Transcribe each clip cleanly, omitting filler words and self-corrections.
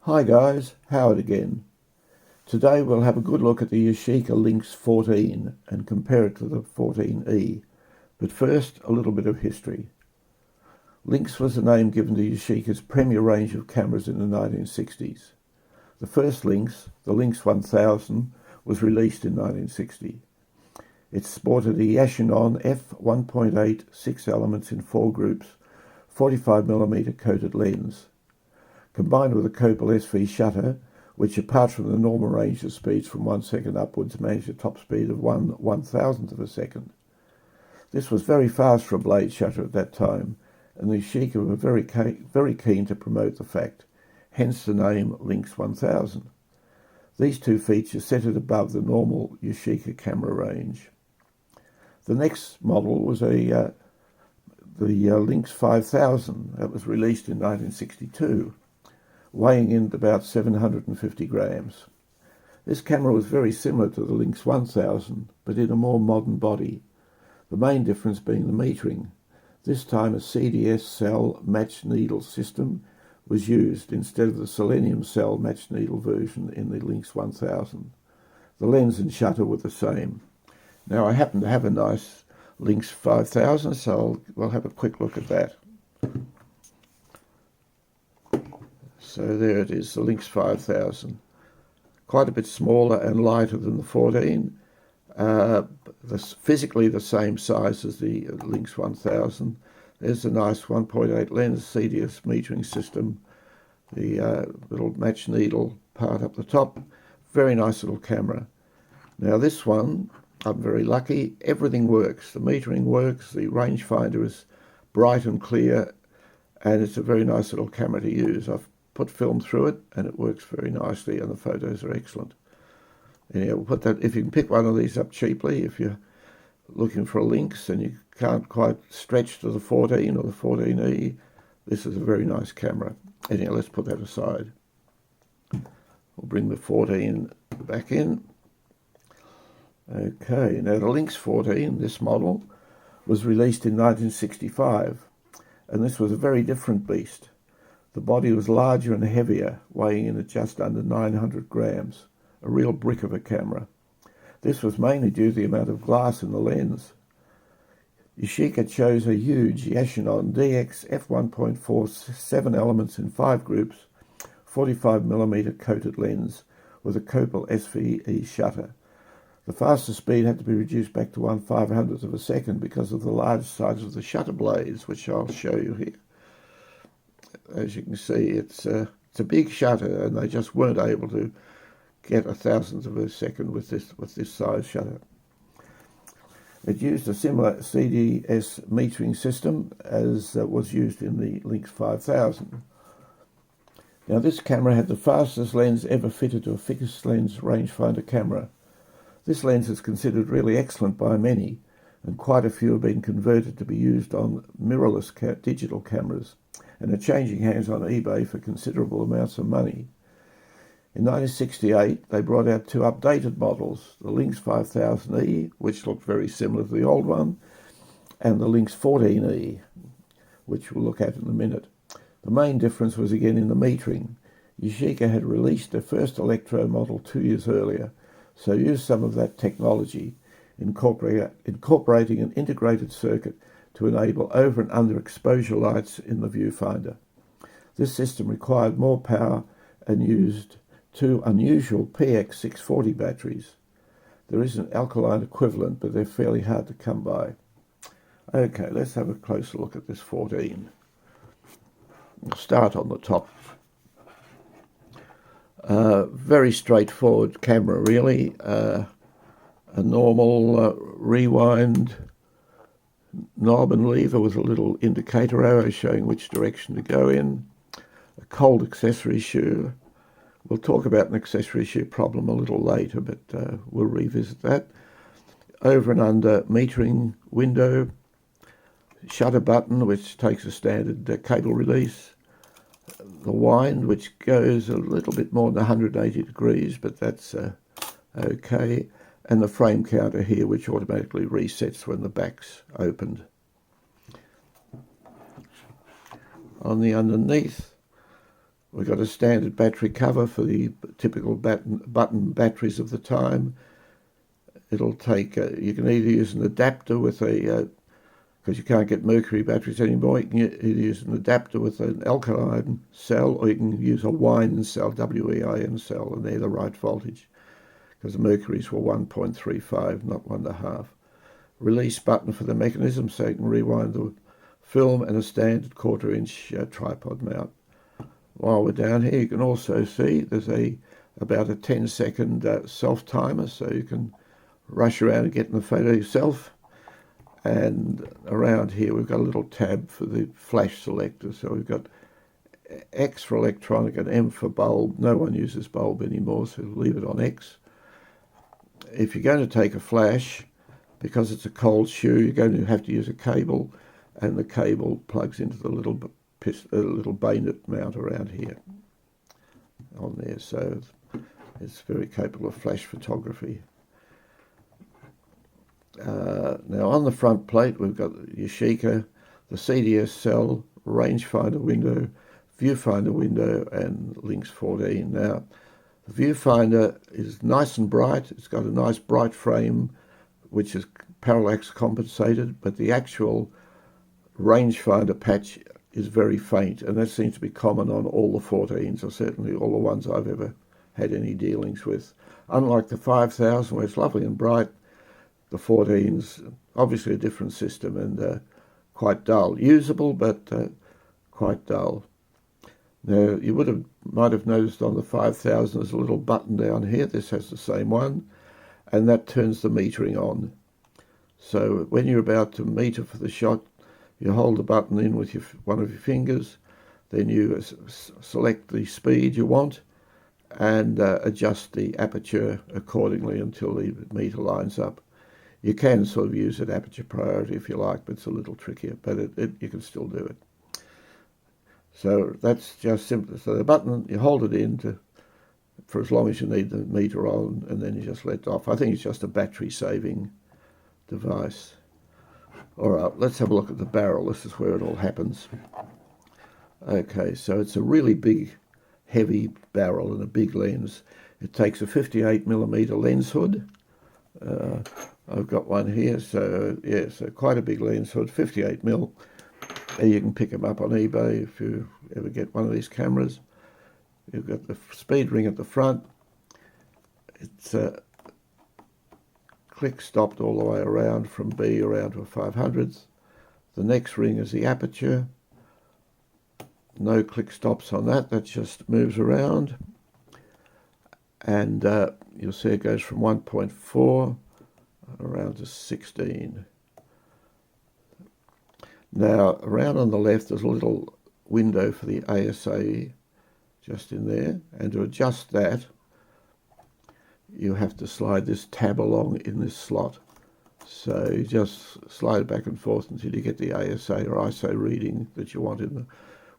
Hi guys, Howard again. Today we'll have a good look at the Yashica Lynx 14 and compare it to the 14E. But first, a little bit of history. Lynx was the name given to Yashica's premier range of cameras in the 1960s. The first Lynx, the Lynx 1000, was released in 1960. It sported a Yashica f1.8 6 elements in 4 groups, 45mm coated lens. Combined with a Copal SV shutter, which apart from the normal range of speeds from 1 second upwards managed a top speed of 1/1000th of a second. This was very fast for a blade shutter at that time, and the Yashica were very keen to promote the fact, hence the name Lynx 1000. These two features set it above the normal Yashica camera range. The next model was the Lynx 5000 that was released in 1962. Weighing in at about 750 grams. This camera was very similar to the Lynx 1000, but in a more modern body, the main difference being the metering. This time a CDS cell matched needle system was used instead of the selenium cell matched needle version in the Lynx 1000. The lens and shutter were the same. Now I happen to have a nice Lynx 5000, so we'll have a quick look at that. So there it is, the Lynx 5000. Quite a bit smaller and lighter than the 14. Physically the same size as the Lynx 1000. There's a nice 1.8 lens, CDS metering system. The little match needle part up the top. Very nice little camera. Now this one, I'm very lucky. Everything works. The metering works. The rangefinder is bright and clear. And it's a very nice little camera to use. I've put film through it and it works very nicely and the photos are excellent. Anyhow, we'll put that, if you can pick one of these up cheaply, if you're looking for a Lynx and you can't quite stretch to the 14 or the 14E, this is a very nice camera. Anyhow, let's put that aside. We'll bring the 14 back in. Okay, now the Lynx 14, this model, was released in 1965 and this was a very different beast. The body was larger and heavier, weighing in at just under 900 grams, a real brick of a camera. This was mainly due to the amount of glass in the lens. Yashica chose a huge Yashica DX f1.4 7 elements in 5 groups, 45mm coated lens with a Copal SV shutter. The faster speed had to be reduced back to 1/500th of a second because of the large size of the shutter blades, which I'll show you here. As you can see, it's a big shutter, and they just weren't able to get 1/1000th of a second with this size shutter. It used a similar CDS metering system as was used in the Lynx 5000. Now this camera had the fastest lens ever fitted to a fixed lens rangefinder camera. This lens is considered really excellent by many, and quite a few have been converted to be used on mirrorless digital cameras and are changing hands on eBay for considerable amounts of money. In 1968, they brought out 2 updated models, the Lynx 5000E, which looked very similar to the old one, and the Lynx 14E, which we'll look at in a minute. The main difference was again in the metering. Yashica had released their first Electro model 2 years earlier, so used some of that technology, incorporating an integrated circuit to enable over and under exposure lights in the viewfinder. This system required more power and used 2 unusual PX640 batteries. There is an alkaline equivalent, but they're fairly hard to come by. Okay, let's have a closer look at this 14. We'll start on the top. Very straightforward camera, really. A normal rewind knob and lever with a little indicator arrow showing which direction to go in. A cold accessory shoe. We'll talk about an accessory shoe problem a little later, but we'll revisit that. Over and under metering window. Shutter button, which takes a standard cable release. The wind, which goes a little bit more than 180 degrees, but that's okay. And the frame counter here, which automatically resets when the back's opened. On the underneath, We've got a standard battery cover for the typical button batteries of the time. It'll take, you can either use an adapter with a, because you can't get mercury batteries anymore, you can either use an adapter with an alkaline cell, or you can use a wine cell, WEIN cell, and they're the right voltage, because the mercuries were 1.35, not 1.5. Release button for the mechanism, so you can rewind the film, and a standard 1/4 inch tripod mount. While we're down here, you can also see there's about a 10-second self-timer, so you can rush around and get in the photo yourself. And around here we've got a little tab for the flash selector. So we've got X for electronic and M for bulb. No one uses bulb anymore, so leave it on X. If you're going to take a flash, because it's a cold shoe, you're going to have to use a cable, and the cable plugs into the little bayonet mount around here on there, so it's very capable of flash photography. Now on the front plate we've got Yashica, the CDS cell, rangefinder window, viewfinder window, and Lynx 14. Now the viewfinder is nice and bright. It's got a nice bright frame which is parallax compensated, but the actual rangefinder patch is very faint, and that seems to be common on all the 14s, or certainly all the ones I've ever had any dealings with. Unlike the 5000, where it's lovely and bright, the 14s, obviously a different system, and quite dull. Usable, but quite dull. Now, you might have noticed on the 5000 there's a little button down here. This has the same one, and that turns the metering on. So when you're about to meter for the shot, you hold the button in with one of your fingers, then you select the speed you want and adjust the aperture accordingly until the meter lines up. You can sort of use it aperture priority if you like, but it's a little trickier, but you can still do it. So that's just simple. So the button, you hold it in for as long as you need the meter on, and then you just let it off. I think it's just a battery saving device. All right, let's have a look at the barrel. This is where it all happens. Okay, so it's a really big, heavy barrel and a big lens. It takes a 58mm lens hood. I've got one here, so yeah, so quite a big lens hood, 58mm. And you can pick them up on eBay if you ever get one of these cameras. You've got the speed ring at the front. It's click stopped all the way around from B around to a 500th. The next ring is the aperture. No click stops on that, that just moves around. And you'll see it goes from 1.4 around to 16. Now, around on the left, there's a little window for the ASA just in there. And to adjust that, you have to slide this tab along in this slot. So you just slide it back and forth until you get the ASA or ISO reading that you want in the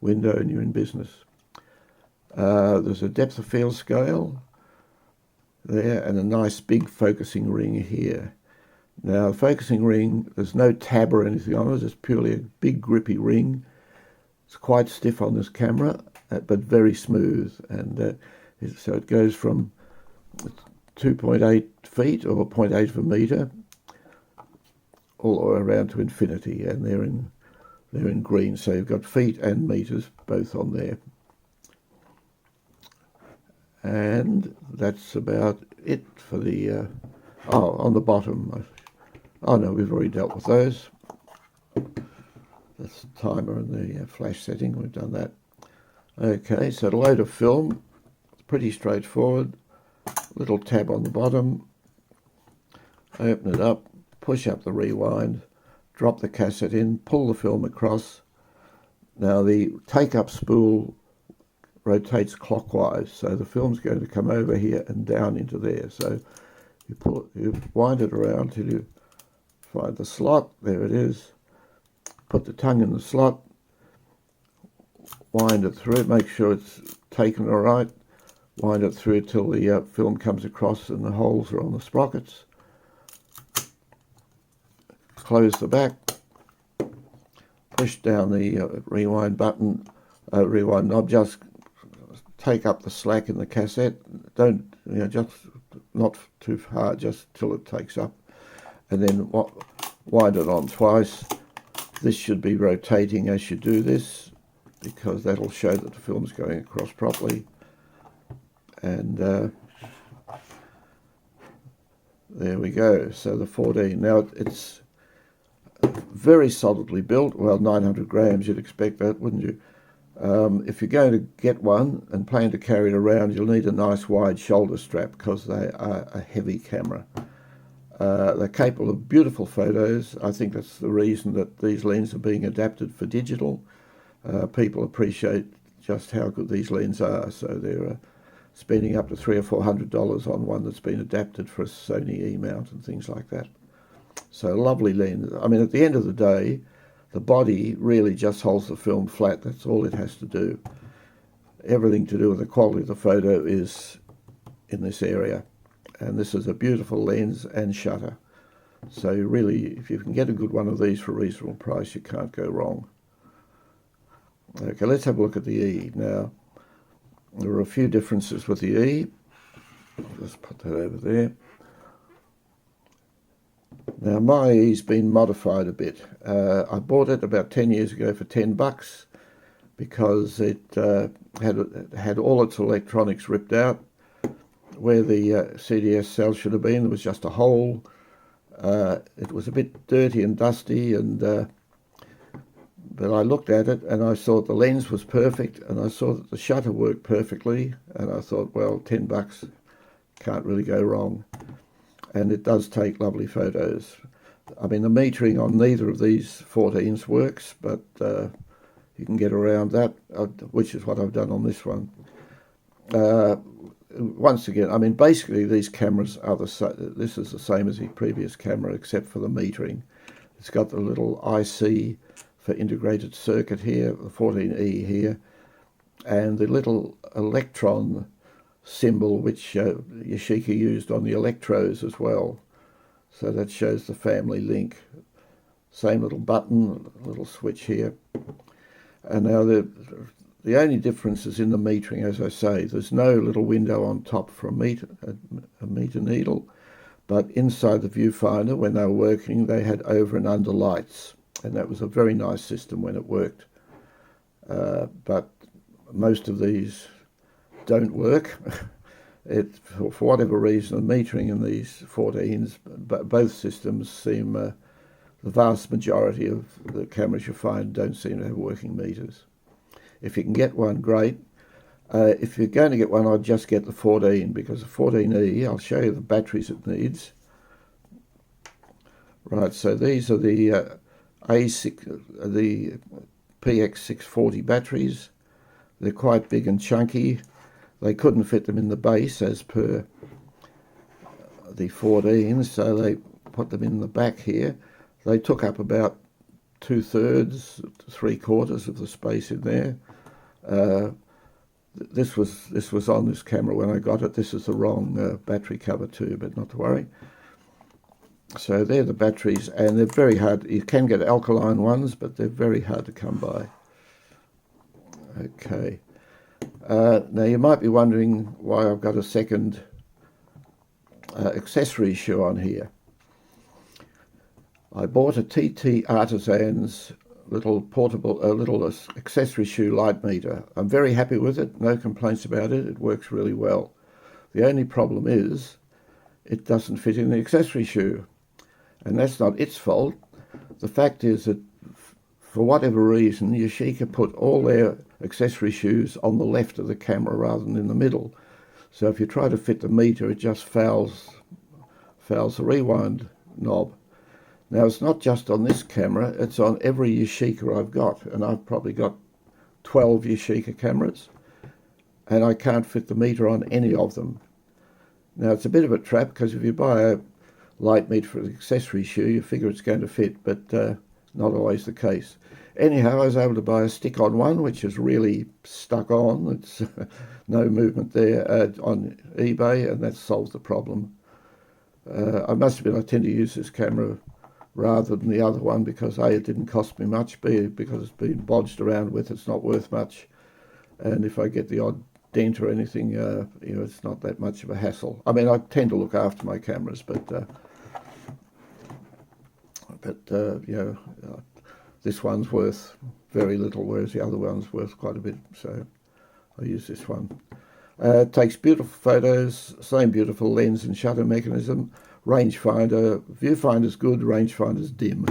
window, and you're in business. There's a depth of field scale there and a nice big focusing ring here. Now, the focusing ring, there's no tab or anything on it. It's purely a big grippy ring. It's quite stiff on this camera, but very smooth. And so it goes from 2.8 feet or 0.8 of a meter all the way around to infinity, and they're in green. So you've got feet and meters both on there. And that's about it for the, on the bottom. Oh no, we've already dealt with those. That's the timer and the flash setting, we've done that. Okay, so to load a film, it's pretty straightforward. Little tab on the bottom, open it up, push up the rewind, drop the cassette in, pull the film across. Now the take-up spool rotates clockwise, so the film's going to come over here and down into there. So you wind it around till you find the slot. There it is. Put the tongue in the slot, wind it through, make sure it's taken all right, wind it through till the film comes across and the holes are on the sprockets. Close the back, push down the rewind button, rewind knob just take up the slack in the cassette. Don't, just not too hard, just till it takes up, and then wind it on twice. This should be rotating as you do this, because that'll show that the film's going across properly. And there we go. So the 14. Now it's very solidly built. Well, 900 grams, you'd expect that, wouldn't you? If you're going to get one and plan to carry it around, you'll need a nice wide shoulder strap, because they are a heavy camera. They're capable of beautiful photos. I think that's the reason that these lenses are being adapted for digital. People appreciate just how good these lenses are, so they're spending up to $300 or $400 on one that's been adapted for a Sony E-mount and things like that. So lovely lens. I mean, at the end of the day, the body really just holds the film flat. That's all it has to do. Everything to do with the quality of the photo is in this area. And this is a beautiful lens and shutter. So really, if you can get a good one of these for a reasonable price, you can't go wrong. Okay, let's have a look at the E. Now, there are a few differences with the E. I'll just put that over there. Now, my E's been modified a bit. I bought it about 10 years ago for $10 because it had all its electronics ripped out. Where the CDS cell should have been, there was just a hole. It was a bit dirty and dusty, but I looked at it and I saw the lens was perfect, and I saw that the shutter worked perfectly, and I thought, well, $10 can't really go wrong. And it does take lovely photos. I mean, the metering on neither of these 14s works, but you can get around that, which is what I've done on this one. Once again, I mean, basically these cameras are this is the same as the previous camera, except for the metering. It's got the little IC for integrated circuit here, the 14E here, and the little electron symbol which Yashica used on the electrodes as well. So that shows the family link. Same little button, little switch here. And now the only difference is in the metering, as I say. There's no little window on top for a meter needle, but inside the viewfinder, when they were working, they had over and under lights, and that was a very nice system when it worked. But most of these don't work. For whatever reason, the metering in these 14s, both systems seem, the vast majority of the cameras you find don't seem to have working meters. If you can get one, great. If you're going to get one, I'd just get the 14, because the 14E, I'll show you the batteries it needs. Right, so these are the the PX640 batteries. They're quite big and chunky. They couldn't fit them in the base as per the 14, so they put them in the back here. They took up about 2/3, 3/4 of the space in there. This was on this camera when I got it. This is the wrong battery cover too, but not to worry. So they're the batteries, and they're very hard. You can get alkaline ones, but they're very hard to come by. Okay. Now you might be wondering why I've got a second accessory shoe on here. I bought a TT Artisan's little portable, little accessory shoe light meter. I'm very happy with it. No complaints about it. It works really well. The only problem is it doesn't fit in the accessory shoe, and that's not its fault. The fact is that for whatever reason, Yashica put all their accessory shoes on the left of the camera rather than in the middle. So if you try to fit the meter, it just fouls the rewind knob. Now, it's not just on this camera, it's on every Yashica I've got, and I've probably got 12 Yashica cameras, and I can't fit the meter on any of them. Now, it's a bit of a trap, because if you buy a light meter for an accessory shoe, you figure it's going to fit, but not always the case. Anyhow, I was able to buy a stick-on one, which is really stuck on. It's no movement there on eBay, and that solves the problem. I must admit, I tend to use this camera rather than the other one because A, it didn't cost me much, B, because it's been bodged around with, it's not worth much, and if I get the odd dent or anything, it's not that much of a hassle. I mean, I tend to look after my cameras, but this one's worth very little, whereas the other one's worth quite a bit, so I use this one. It takes beautiful photos, same beautiful lens and shutter mechanism. Rangefinder, viewfinder's good, rangefinder's dim,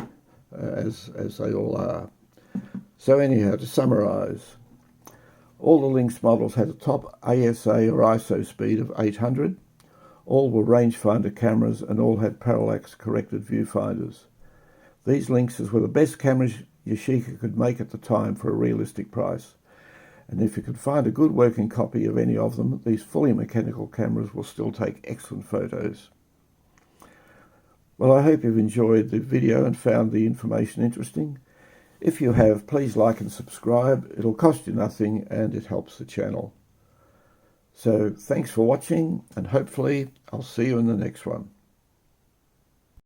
as they all are. So anyhow, to summarise, all the Lynx models had a top ASA or ISO speed of 800. All were rangefinder cameras and all had parallax corrected viewfinders. These Lynxes were the best cameras Yashica could make at the time for a realistic price. And if you could find a good working copy of any of them, these fully mechanical cameras will still take excellent photos. Well, I hope you've enjoyed the video and found the information interesting. If you have, please like and subscribe. It'll cost you nothing and it helps the channel. So thanks for watching, and hopefully I'll see you in the next one.